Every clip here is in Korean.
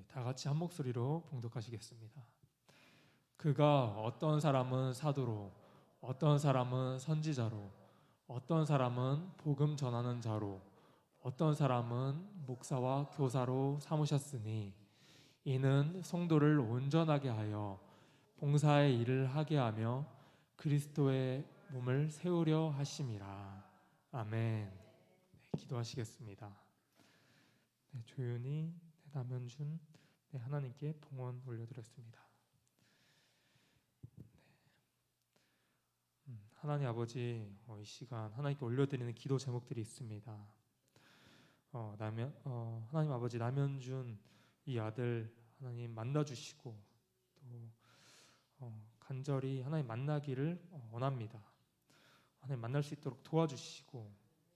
다 같이 한 목소리로 봉독하시겠습니다. 그가 어떤 사람은 사도로, 어떤 사람은 선지자로, 어떤 사람은 복음 전하는 자로, 어떤 사람은 목사와 교사로 삼으셨으니 이는 성도를 온전하게 하여 봉사의 일을 하게 하며 그리스도의 몸을 세우려 하심이라. 아멘. 네, 기도하시겠습니다. 네, 조윤희, 남현준, 하나님께 봉헌 올려드렸습니다. 하나님 아버지, 이 시간 하나님께 올려드리는 기도 제목들이 있습니다. 하나님 아버지, 남현준 이 아들 하나님 만나주시고 또 간절히 하나님 만나기를 원합니다. 하나님 만날 수 있도록 도와주시고,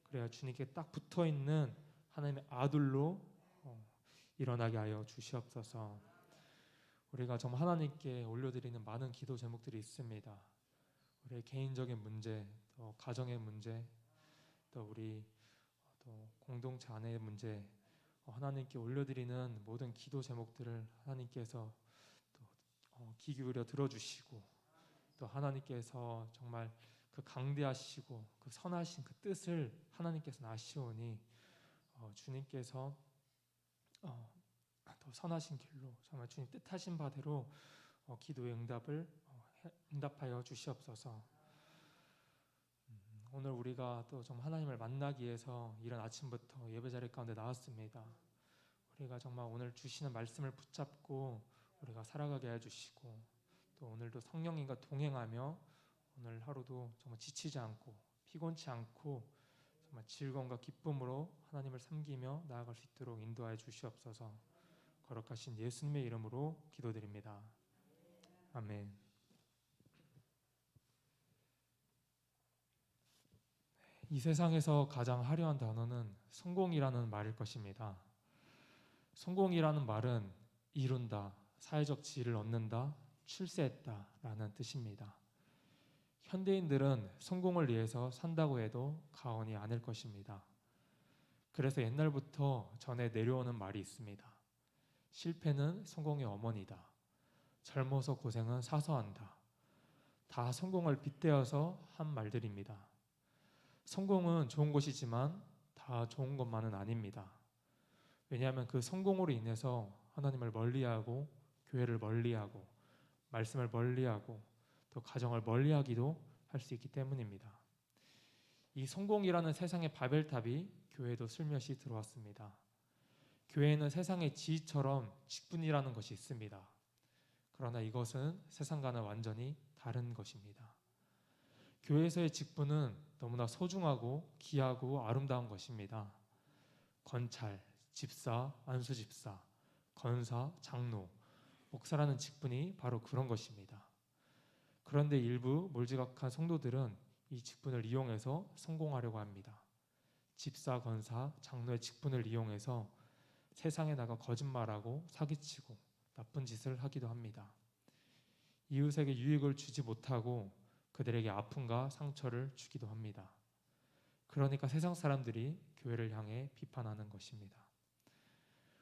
그래야 주님께 딱 붙어있는 하나님의 아들로 일어나게 하여 주시옵소서. 우리가 정말 하나님께 올려드리는 많은 기도 제목들이 있습니다. 우리의 개인적인 문제, 또 가정의 문제, 또 우리 또 공동체 안의 문제, 하나님께 올려드리는 모든 기도 제목들을 하나님께서 또 귀 기울여 들어주시고, 또 하나님께서 정말 그 강대하시고 그 선하신 그 뜻을 하나님께서 아시오니 주님께서 더 선하신 길로 정말 주님 뜻하신 바대로 기도의 응답하여 주시옵소서. 오늘 우리가 또 정말 하나님을 만나기 위해서 이른 아침부터 예배자리 가운데 나왔습니다. 우리가 정말 오늘 주시는 말씀을 붙잡고 우리가 살아가게 해주시고, 또 오늘도 성령님과 동행하며 오늘 하루도 정말 지치지 않고 피곤치 않고 정말 즐거움과 기쁨으로 하나님을 섬기며 나아갈 수 있도록 인도하여 주시옵소서. 거룩하신 예수님의 이름으로 기도드립니다. 아멘. 이 세상에서 가장 화려한 단어는 성공이라는 말일 것입니다. 성공이라는 말은 이룬다, 사회적 지위를 얻는다, 출세했다 라는 뜻입니다. 현대인들은 성공을 위해서 산다고 해도 과언이 아닐 것입니다. 그래서 옛날부터 전해 내려오는 말이 있습니다. 실패는 성공의 어머니다. 젊어서 고생은 사서한다. 다 성공을 빗대어서 한 말들입니다. 성공은 좋은 것이지만 다 좋은 것만은 아닙니다. 왜냐하면 그 성공으로 인해서 하나님을 멀리하고 교회를 멀리하고 말씀을 멀리하고 또 가정을 멀리하기도 할 수 있기 때문입니다. 이 성공이라는 세상의 바벨탑이 교회에도 슬며시 들어왔습니다. 교회에는 세상의 지위처럼 직분이라는 것이 있습니다. 그러나 이것은 세상과는 완전히 다른 것입니다. 교회에서의 직분은 너무나 소중하고 귀하고 아름다운 것입니다. 건찰, 집사, 안수집사, 권사, 장로, 목사라는 직분이 바로 그런 것입니다. 그런데 일부 몰지각한 성도들은 이 직분을 이용해서 성공하려고 합니다. 집사, 권사, 장로의 직분을 이용해서 세상에 나가 거짓말하고 사기치고 나쁜 짓을 하기도 합니다. 이웃에게 유익을 주지 못하고 그들에게 아픔과 상처를 주기도 합니다. 그러니까 세상 사람들이 교회를 향해 비판하는 것입니다.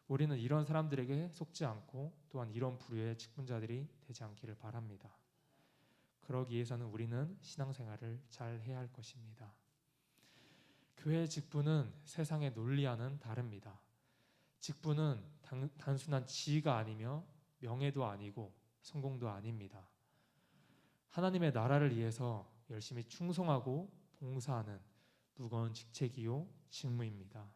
우리는 이런 사람들에게 속지 않고 또한 이런 부류의 직분자들이 되지 않기를 바랍니다. 그러기 위해서는 우리는 신앙생활을 잘 해야 할 것입니다. 교회의 직분은 세상의 논리와는 다릅니다. 직분은 단순한 지위가 아니며 명예도 아니고 성공도 아닙니다. 하나님의 나라를 위해서 열심히 충성하고 봉사하는 무거운 직책이요 직무입니다.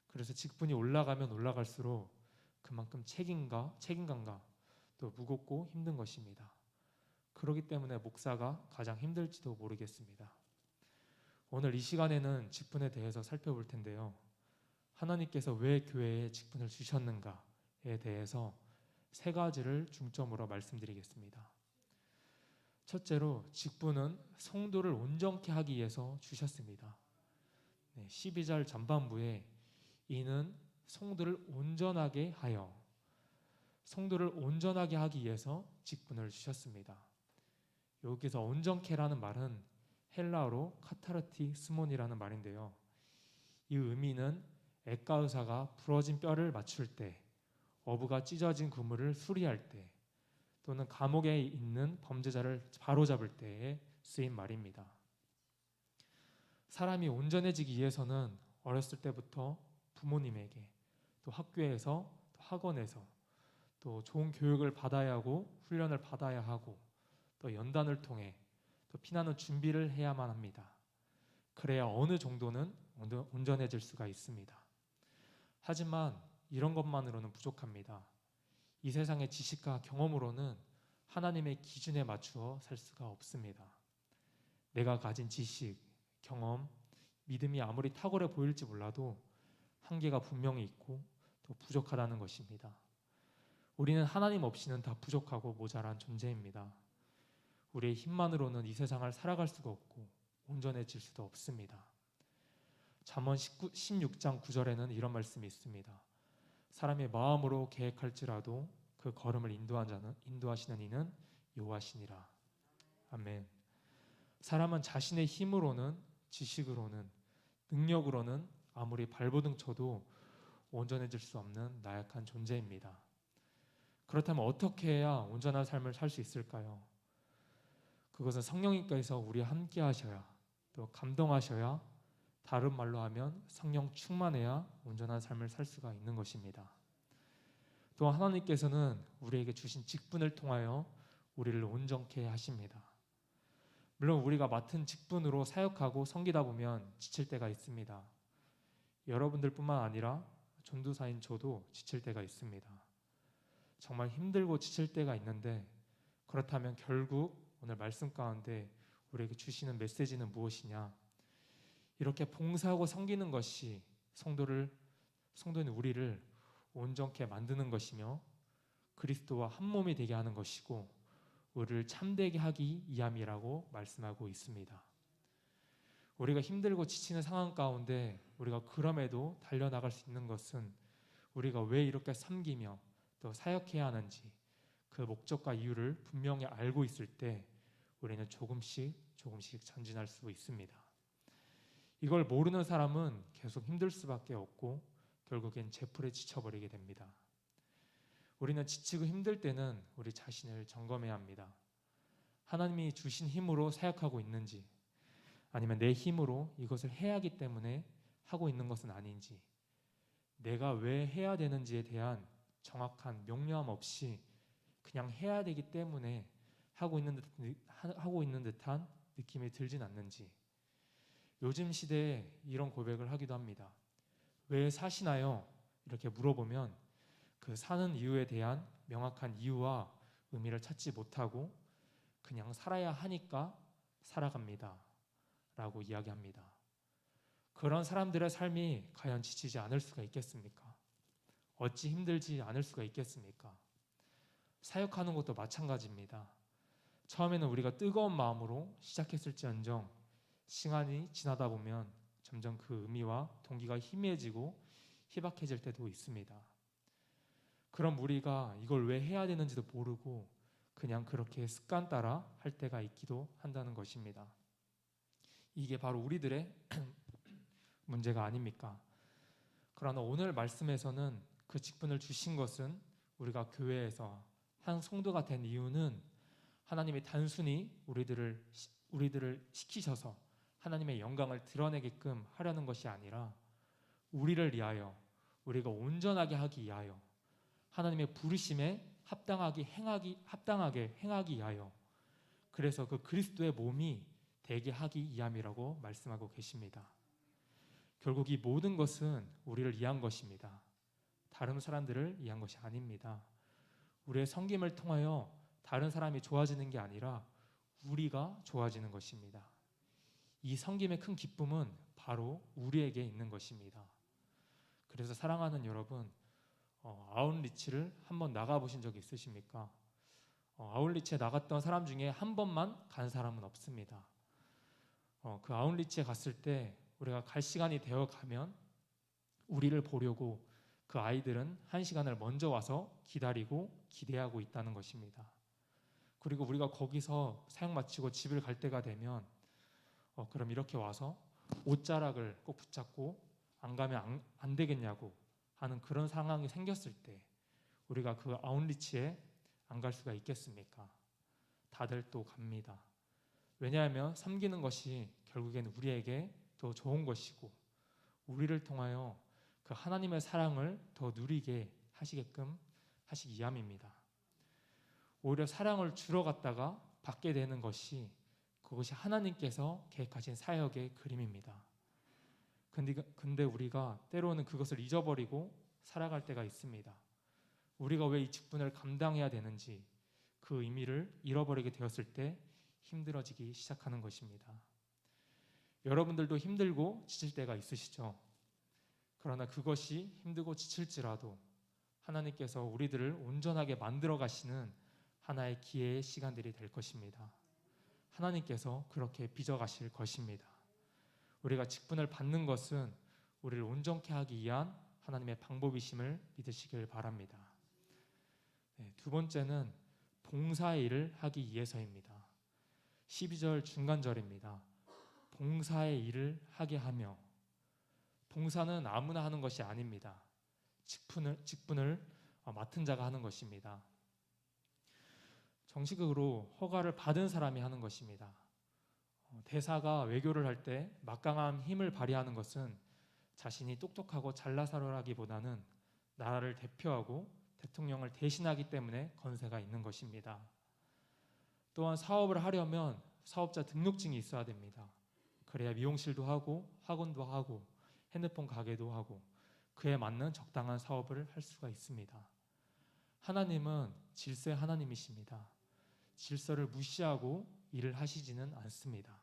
그래서 직분이 올라가면 올라갈수록 그만큼 책임감과 또 무겁고 힘든 것입니다. 그렇기 때문에 목사가 가장 힘들지도 모르겠습니다. 오늘 이 시간에는 직분에 대해서 살펴볼 텐데요. 하나님께서 왜 교회에 직분을 주셨는가에 대해서 세 가지를 중점으로 말씀드리겠습니다. 첫째로 직분은 성도를 온전케 하기 위해서 주셨습니다. 12절 전반부에 이는 성도를 온전하게 하여, 성도를 온전하게 하기 위해서 직분을 주셨습니다. 여기서 온전케라는 말은 헬라어로 카타르티스몬이라는 말인데요. 이 의미는 액과 의사가 부러진 뼈를 맞출 때 어부가 찢어진 그물을 수리할 때, 또는 감옥에 있는 범죄자를 바로잡을 때에 쓰인 말입니다. 사람이 온전해지기 위해서는 어렸을 때부터 부모님에게, 또 학교에서, 또 학원에서 또 좋은 교육을 받아야 하고 훈련을 받아야 하고, 또 연단을 통해 또 피나는 준비를 해야만 합니다. 그래야 어느 정도는 온전해질 수가 있습니다. 하지만 이런 것만으로는 부족합니다. 이 세상의 지식과 경험으로는 하나님의 기준에 맞추어 살 수가 없습니다. 내가 가진 지식, 경험, 믿음이 아무리 탁월해 보일지 몰라도 한계가 분명히 있고 또 부족하다는 것입니다. 우리는 하나님 없이는 다 부족하고 모자란 존재입니다. 우리의 힘만으로는 이 세상을 살아갈 수가 없고 온전해질 수도 없습니다. 잠언 16장 9절에는 이런 말씀이 있습니다. 사람의 마음으로 계획할지라도 그 걸음을 인도하시는 이는 여호와시니라. 아멘. 사람은 자신의 힘으로는, 지식으로는, 능력으로는 아무리 발버둥 쳐도 온전해질 수 없는 나약한 존재입니다. 그렇다면 어떻게 해야 온전한 삶을 살 수 있을까요? 그것은 성령님께서 우리와 함께 하셔야, 또 감동하셔야, 다른 말로 하면 성령 충만해야 온전한 삶을 살 수가 있는 것입니다. 또 하나님께서는 우리에게 주신 직분을 통하여 우리를 온전케 하십니다. 물론 우리가 맡은 직분으로 사역하고 섬기다 보면 지칠 때가 있습니다. 여러분들뿐만 아니라 전도사인 저도 지칠 때가 있습니다. 정말 힘들고 지칠 때가 있는데, 그렇다면 결국 오늘 말씀 가운데 우리에게 주시는 메시지는 무엇이냐? 이렇게 봉사하고 섬기는 것이 성도인 우리를 온전케 만드는 것이며 그리스도와 한 몸이 되게 하는 것이고 우리를 참되게 하기 위함이라고 말씀하고 있습니다. 우리가 힘들고 지치는 상황 가운데 우리가 그럼에도 달려나갈 수 있는 것은 우리가 왜 이렇게 섬기며 또 사역해야 하는지 그 목적과 이유를 분명히 알고 있을 때 우리는 조금씩 전진할 수 있습니다. 이걸 모르는 사람은 계속 힘들 수밖에 없고 결국엔 제풀에 지쳐버리게 됩니다. 우리는 지치고 힘들 때는 우리 자신을 점검해야 합니다. 하나님이 주신 힘으로 사역하고 있는지, 아니면 내 힘으로 이것을 해야 하기 때문에 하고 있는 것은 아닌지, 내가 왜 해야 되는지에 대한 정확한 명료함 없이 그냥 해야 되기 때문에 하고 있는 듯한 느낌이 들진 않는지, 요즘 시대에 이런 고백을 하기도 합니다. 왜 사시나요? 이렇게 물어보면 그 사는 이유에 대한 명확한 이유와 의미를 찾지 못하고 그냥 살아야 하니까 살아갑니다 라고 이야기합니다. 그런 사람들의 삶이 과연 지치지 않을 수가 있겠습니까? 어찌 힘들지 않을 수가 있겠습니까? 사역하는 것도 마찬가지입니다. 처음에는 우리가 뜨거운 마음으로 시작했을지언정 시간이 지나다 보면 점점 그 의미와 동기가 희미해지고 희박해질 때도 있습니다. 그럼 우리가 이걸 왜 해야 되는지도 모르고 그냥 그렇게 습관 따라 할 때가 있기도 한다는 것입니다. 이게 바로 우리들의 문제가 아닙니까? 그러나 오늘 말씀에서는 그 직분을 주신 것은 우리가 교회에서 한 성도가 된 이유는 하나님이 단순히 우리들을 시키셔서 하나님의 영광을 드러내게끔 하려는 것이 아니라 우리를 위하여, 우리가 온전하게 하기 위하여, 하나님의 부르심에 합당하게 행하기 위하여, 그래서 그 그리스도의 몸이 되게 하기 위함이라고 말씀하고 계십니다. 결국 이 모든 것은 우리를 위한 것입니다. 다른 사람들을 위한 것이 아닙니다. 우리의 섬김을 통하여 다른 사람이 좋아지는 게 아니라 우리가 좋아지는 것입니다. 이 섬김의 큰 기쁨은 바로 우리에게 있는 것입니다. 그래서 사랑하는 여러분, 아웃리치를 한번 나가보신 적 있으십니까? 아웃리치에 나갔던 사람 중에 한 번만 간 사람은 없습니다. 그 아웃리치에 갔을 때 우리가 갈 시간이 되어 가면 우리를 보려고 그 아이들은 1시간을 먼저 와서 기다리고 기대하고 있다는 것입니다. 그리고 우리가 거기서 사역 마치고 집을 갈 때가 되면 그럼 이렇게 와서 옷자락을 꼭 붙잡고 안 가면 안 되겠냐고 하는 그런 상황이 생겼을 때 우리가 그 아웃리치에 안 갈 수가 있겠습니까? 다들 또 갑니다. 왜냐하면 섬기는 것이 결국엔 우리에게 더 좋은 것이고 우리를 통하여 그 하나님의 사랑을 더 누리게 하시게끔 하시기 위함입니다. 오히려 사랑을 주러 갔다가 받게 되는 것이 그것이 하나님께서 계획하신 사역의 그림입니다. 근데 우리가 때로는 그것을 잊어버리고 살아갈 때가 있습니다. 우리가 왜 이 직분을 감당해야 되는지 그 의미를 잃어버리게 되었을 때 힘들어지기 시작하는 것입니다. 여러분들도 힘들고 지칠 때가 있으시죠? 그러나 그것이 힘들고 지칠지라도 하나님께서 우리들을 온전하게 만들어 가시는 하나의 기회의 시간들이 될 것입니다. 하나님께서 그렇게 빚어 가실 것입니다. 우리가 직분을 받는 것은 우리를 온전케 하기 위한 하나님의 방법이심을 믿으시길 바랍니다. 두 번째는 봉사의 일을 하기 위해서입니다. 12절 중간절입니다. 봉사의 일을 하게 하며, 봉사는 아무나 하는 것이 아닙니다. 직분을 맡은 자가 하는 것입니다. 정식으로 허가를 받은 사람이 하는 것입니다. 대사가 외교를 할 때 막강한 힘을 발휘하는 것은 자신이 똑똑하고 잘나서라기보다는 나라를 대표하고 대통령을 대신하기 때문에 건세가 있는 것입니다. 또한 사업을 하려면 사업자 등록증이 있어야 됩니다. 그래야 미용실도 하고 학원도 하고 핸드폰 가게도 하고 그에 맞는 적당한 사업을 할 수가 있습니다. 하나님은 질서의 하나님이십니다. 질서를 무시하고 일을 하시지는 않습니다.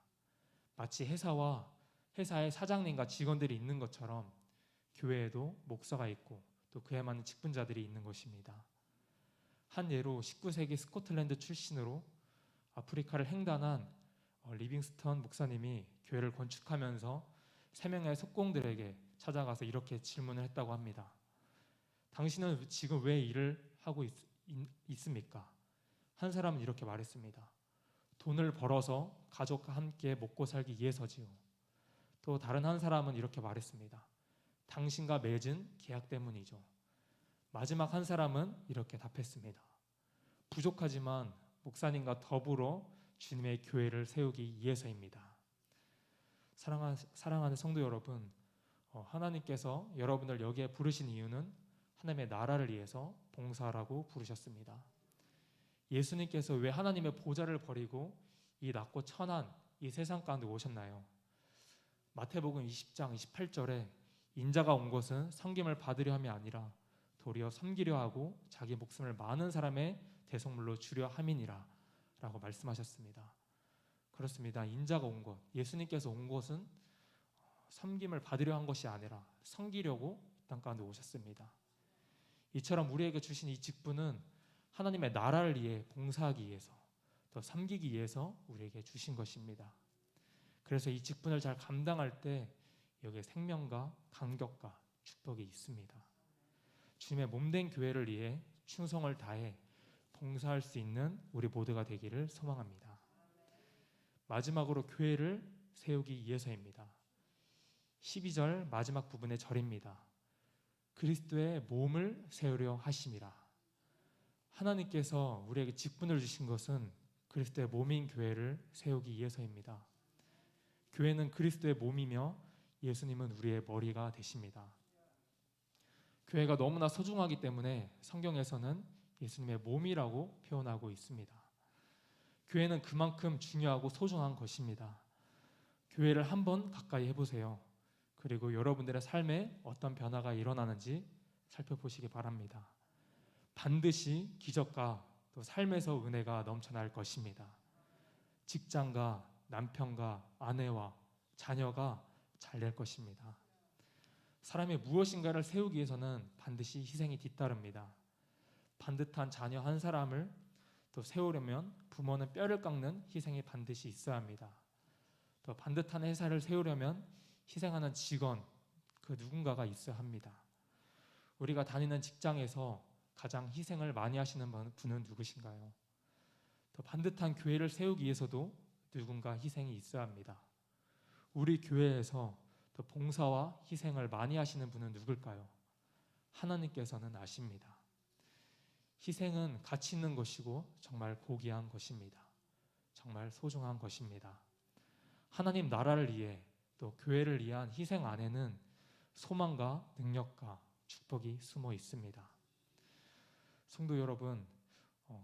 마치 회사의 사장님과 직원들이 있는 것처럼 교회에도 목사가 있고 또 그에 맞는 직분자들이 있는 것입니다. 한 예로 19세기 스코틀랜드 출신으로 아프리카를 횡단한 리빙스턴 목사님이 교회를 건축하면서 3명의 석공들에게 찾아가서 이렇게 질문을 했다고 합니다. 당신은 지금 왜 일을 하고 있습니까? 한 사람은 이렇게 말했습니다. 돈을 벌어서 가족과 함께 먹고 살기 위해서지요. 또 다른 한 사람은 이렇게 말했습니다. 당신과 맺은 계약 때문이죠. 마지막 한 사람은 이렇게 답했습니다. 부족하지만 목사님과 더불어 주님의 교회를 세우기 위해서입니다. 사랑하는 성도 여러분, 하나님께서 여러분을 여기에 부르신 이유는 하나님의 나라를 위해서 봉사라고 부르셨습니다. 예수님께서 왜 하나님의 보좌를 버리고 이 낮고 천한 이 세상 가운데 오셨나요? 마태복음 20장 28절에 인자가 온 것은 섬김을 받으려 함이 아니라 도리어 섬기려 하고 자기 목숨을 많은 사람의 대속물로 주려 함이니라 라고 말씀하셨습니다. 그렇습니다. 인자가 온 것, 예수님께서 온 것은 섬김을 받으려 한 것이 아니라 섬기려고 이 땅 가운데 오셨습니다. 이처럼 우리에게 주신 이 직분은 하나님의 나라를 위해 봉사하기 위해서 또 섬기기 위해서 우리에게 주신 것입니다. 그래서 이 직분을 잘 감당할 때 여기에 생명과 감격과 축복이 있습니다. 주님의 몸된 교회를 위해 충성을 다해 봉사할 수 있는 우리 모두가 되기를 소망합니다. 마지막으로 교회를 세우기 위해서입니다. 12절 마지막 부분의 절입니다. 그리스도의 몸을 세우려 하심이라. 하나님께서 우리에게 직분을 주신 것은 그리스도의 몸인 교회를 세우기 위해서입니다. 교회는 그리스도의 몸이며 예수님은 우리의 머리가 되십니다. 교회가 너무나 소중하기 때문에 성경에서는 예수님의 몸이라고 표현하고 있습니다. 교회는 그만큼 중요하고 소중한 것입니다. 교회를 한번 가까이 해보세요. 그리고 여러분들의 삶에 어떤 변화가 일어나는지 살펴보시기 바랍니다. 반드시 기적과 또 삶에서 은혜가 넘쳐날 것입니다. 직장과 남편과 아내와 자녀가 잘 될 것입니다. 사람이 무엇인가를 세우기 위해서는 반드시 희생이 뒤따릅니다. 반듯한 자녀 한 사람을 또 세우려면 부모는 뼈를 깎는 희생이 반드시 있어야 합니다. 또 반듯한 회사를 세우려면 희생하는 직원, 그 누군가가 있어야 합니다. 우리가 다니는 직장에서 가장 희생을 많이 하시는 분은 누구신가요? 또 반듯한 교회를 세우기 위해서도 누군가 희생이 있어야 합니다. 우리 교회에서 또 봉사와 희생을 많이 하시는 분은 누굴까요? 하나님께서는 아십니다. 희생은 가치 있는 것이고 정말 고귀한 것입니다. 정말 소중한 것입니다. 하나님 나라를 위해 또 교회를 위한 희생 안에는 소망과 능력과 축복이 숨어 있습니다. 성도 여러분,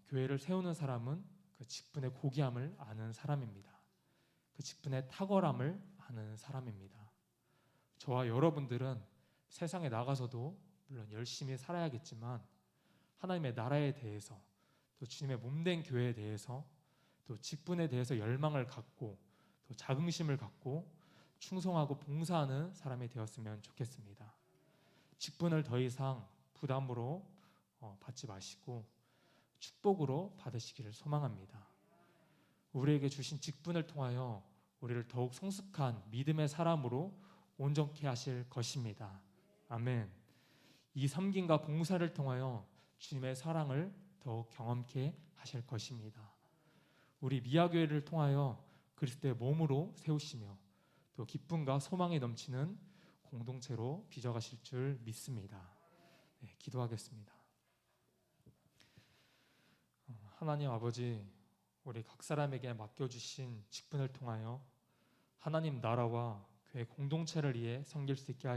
교회를 세우는 사람은 그 직분의 고귀함을 아는 사람입니다. 그 직분의 탁월함을 아는 사람입니다. 저와 여러분들은 세상에 나가서도 물론 열심히 살아야겠지만 하나님의 나라에 대해서 또 주님의 몸된 교회에 대해서 또 직분에 대해서 열망을 갖고 또 자긍심을 갖고 충성하고 봉사하는 사람이 되었으면 좋겠습니다. 직분을 더 이상 부담으로 받지 마시고 축복으로 받으시기를 소망합니다. 우리에게 주신 직분을 통하여 우리를 더욱 성숙한 믿음의 사람으로 온전케 하실 것입니다. 아멘. 이 섬김과 봉사를 통하여 주님의 사랑을 더욱 경험케 하실 것입니다. 우리 미아교회를 통하여 그리스도의 몸으로 세우시며 또 기쁨과 소망이 넘치는 공동체로 빚어가실 줄 믿습니다. 네, 기도하겠습니다. 하나님 아버지, 우리 각 사람에게 맡겨주신 직분을 통하여 하나님 나라와 교회 공동체를 위해 섬길 수 있게 하시옵소서.